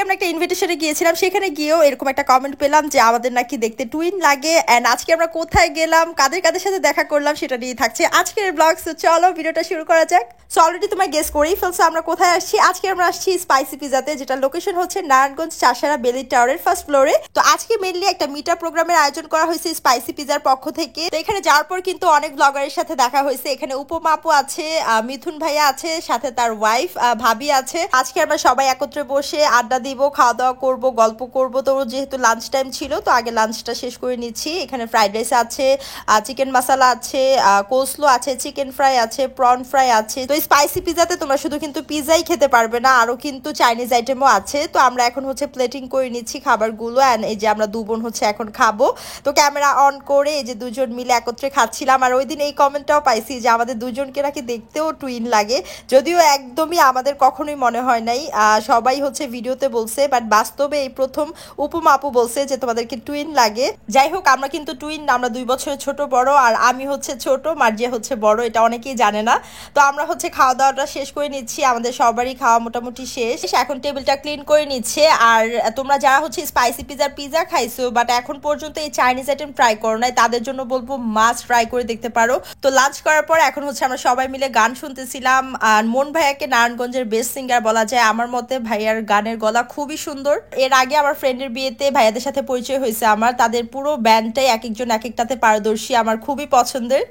আমরা একটা ইনভিটেশনে গিয়েছিলাম, সেখানে গিয়েও এরকম একটা কমেন্ট পেলাম যে আমাদের নাকি দেখতে টুইন লাগে। এন্ড আজকে আমরা কোথায় গেলাম, কাদের কাদের সাথে দেখা করলাম, সেটা নিয়ে থাকছে আজকের ব্লগ। সো চলো ভিডিওটা শুরু করা যাক। সো অলরেডি তোমার গেস করেই ফেলছো আমরা কোথায় আসছি। আজকে আমরা আসছি স্পাইসি পিজাতে, যেটা লোকেশন হচ্ছে নারায়ণগঞ্জ চাষারা বেলি টাওয়ারের ফার্স্ট ফ্লোরে। তো আজকে মেনলি একটা মিট আপ প্রোগ্রামের আয়োজন করা হয়েছে স্পাইসি পিজার পক্ষ থেকে। তো এখানে যাওয়ার পর কিন্তু অনেক ব্লগারের সাথে দেখা হয়েছে। এখানে উপমা আপু আছে, মিথুন ভাইয়া আছে, সাথে তার ওয়াইফ ভাবি আছে। আজকে আমরা সবাই একত্রে বসে আড্ডা দিব, খাওয়া দাওয়া করব, গল্প করব। তো যেহেতু লাঞ্চ টাইম ছিল, তো আগে লাঞ্চটা শেষ করে নিচ্ছি। এখানে ফ্রাইড রাইস আছে, চিকেন মশলা আছে, কোসলো আছে, চিকেন ফ্রাই আছে, প্রন ফ্রাই আছে। তো স্পাইসি পিজাতে তোমরা শুধু কিন্তু পিজাই খেতে পারবে না, আরো কিন্তু চাইনিজ আইটেমও আছে। তো আমরা এখন হচ্ছে প্লেটিং করে নিচ্ছি খাবারগুলো। অ্যান্ড এই যে আমরা দু বোন হচ্ছে এখন খাবো। তো ক্যামেরা অন করে এই যে দুজন মিলে একত্রে খাচ্ছিলাম। আর ওই দিন এই কমেন্টটাও পাইছি যে আমাদের দুজনকে নাকি দেখতেও টুইন লাগে, যদিও একদমই আমাদের কখনোই মনে হয় নাই। সবাই হচ্ছে ভিডিওতে বলছে, বাট বাস্তবে এই প্রথম উপমা আপু বলছে যে তোমাদেরকে টুইন লাগে। যাই হোক, আমরা কিন্তু টুইন না, আমরা 2 বছরের ছোট বড়। আর আমি হচ্ছে ছোট, মার্জিয়া হচ্ছে বড়, এটা অনেকেই জানে না। তো আমরা হচ্ছে খাওয়া দাওয়াটা শেষ করে নিচ্ছি, আমাদের সবারই খাওয়া মোটামুটি শেষ। এখন টেবিলটা ক্লিন করে নিচ্ছে। আর তোমরা যারা হচ্ছে স্পাইসি পিজা খাইছো বাট এখন পর্যন্ত এই চাইনিজ আইটেম ট্রাই করো নাই, তাদের জন্য বলবো মাস্ট ট্রাই করে দেখতে পারো। তো লাঞ্চ করার পর এখন হচ্ছে আমরা সবাই মিলে গান শুনতেছিলাম। আর মন ভাইয়াকে নারায়ণগঞ্জের বেস্ট সিঙ্গার বলা যায় আমার মতে। ভাইয়ার গানের গলা খুবই সুন্দর। এর আগে আমার ফ্রেন্ডের বিয়েতে ভাইয়াদের সাথে পরিচয় হয়েছে আমার। তাদের পুরো ব্যান্ডটাই এক একজন এক একটাতে পারদর্শী, আমার খুবই পছন্দের।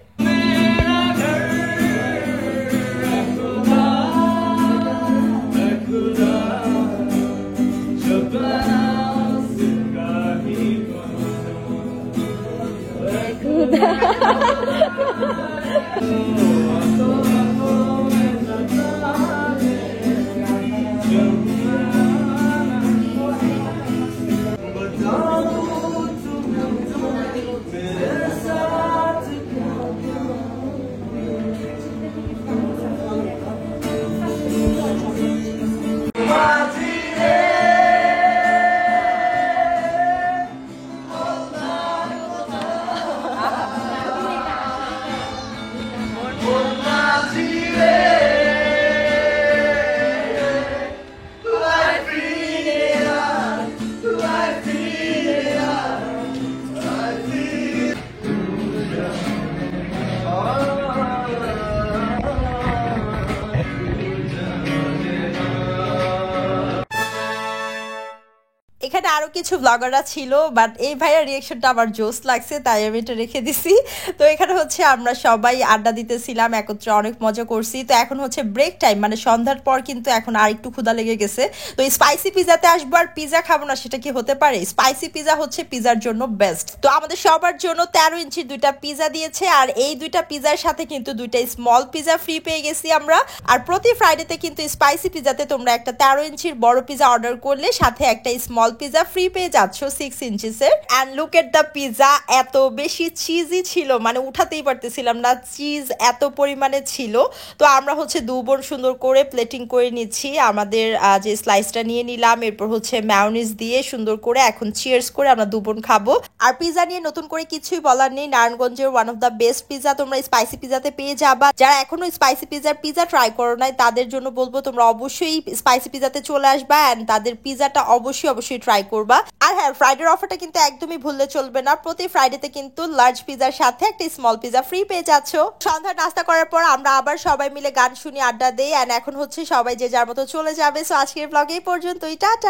এখানে আরো কিছু ব্লগাররা ছিল, বাট এই ভাইয়ার রিয়েকশনটা আমার জোস লাগছে, তাই আমি এটা রেখে দিছি। তো এখানে হচ্ছে আমরা সবাই আড্ডা দিতেছিলাম, একত্রে অনেক মজা করছি। তো এখন হচ্ছে ব্রেক টাইম, মানে সন্ধ্যার পর কিন্তু এখন আর একটু ক্ষুধা লেগে গেছে। তো স্পাইসি পিজাতে আসবো আর পিজা খাবো না, সেটা কি হতে পারে? স্পাইসি পিজা হচ্ছে পিজার জন্য বেস্ট। তো আমাদের সবার জন্য 13 ইঞ্চির 2টা পিজা দিয়েছে। আর এই 2টা পিজার সাথে কিন্তু 2টা স্মল পিজা ফ্রি পেয়ে গেছি আমরা। আর প্রতি ফ্রাইডেতে কিন্তু স্পাইসি পিজাতে তোমরা একটা 13 ইঞ্চির বড় পিজা অর্ডার করলে সাথে একটা স্মল পিজা ফ্রি পেয়ে যাচ্ছ 6 ইঞ্চিসের। And look at the pizza, এত বেশি চিজি ছিল, মানে উঠাতেই পারতেছিলাম না, চিজ এত পরিমাণে ছিল। তো আমরা হচ্ছে দু বোন সুন্দর করে প্লেটিং করে নিচ্ছি, আমাদের যে স্লাইসটা নিয়ে নিলাম, এরপর হচ্ছে ম্যায়োনিজ দিয়ে সুন্দর করে এখন চিয়ার্স করে আমরা দু বোন খাবো। আর পিজা নিয়ে নতুন করে কিছুই বলার নেই, নারায়ণগঞ্জের one of the best pizza তোমরা স্পাইসি পিজাতে পেয়ে যাবা। যারা এখনো স্পাইসি পিজা ট্রাই করো নাই, তাদের জন্য বলবো তোমরা অবশ্যই স্পাইসি পিজাতে চলে আসবা অ্যান্ড তাদের পিজাটা অবশ্যই ট্রাই করবা। আর হ্যাঁ, ফ্রাইডের অফারটা কিন্তু একদমই ভুললে চলবে না। প্রতি ফ্রাইডেতে কিন্তু লার্জ পিজার সাথে একটা স্মল পিজা ফ্রি পেয়ে যাচ্ছ। সন্ধ্যা নাস্তা করার পর আমরা আবার সবাই মিলে গান শুনি, আড্ডা দেই। এন্ড এখন হচ্ছে সবাই যে যার মতো চলে যাবে। সো আজকের ব্লগে এই পর্যন্তই, টাটা।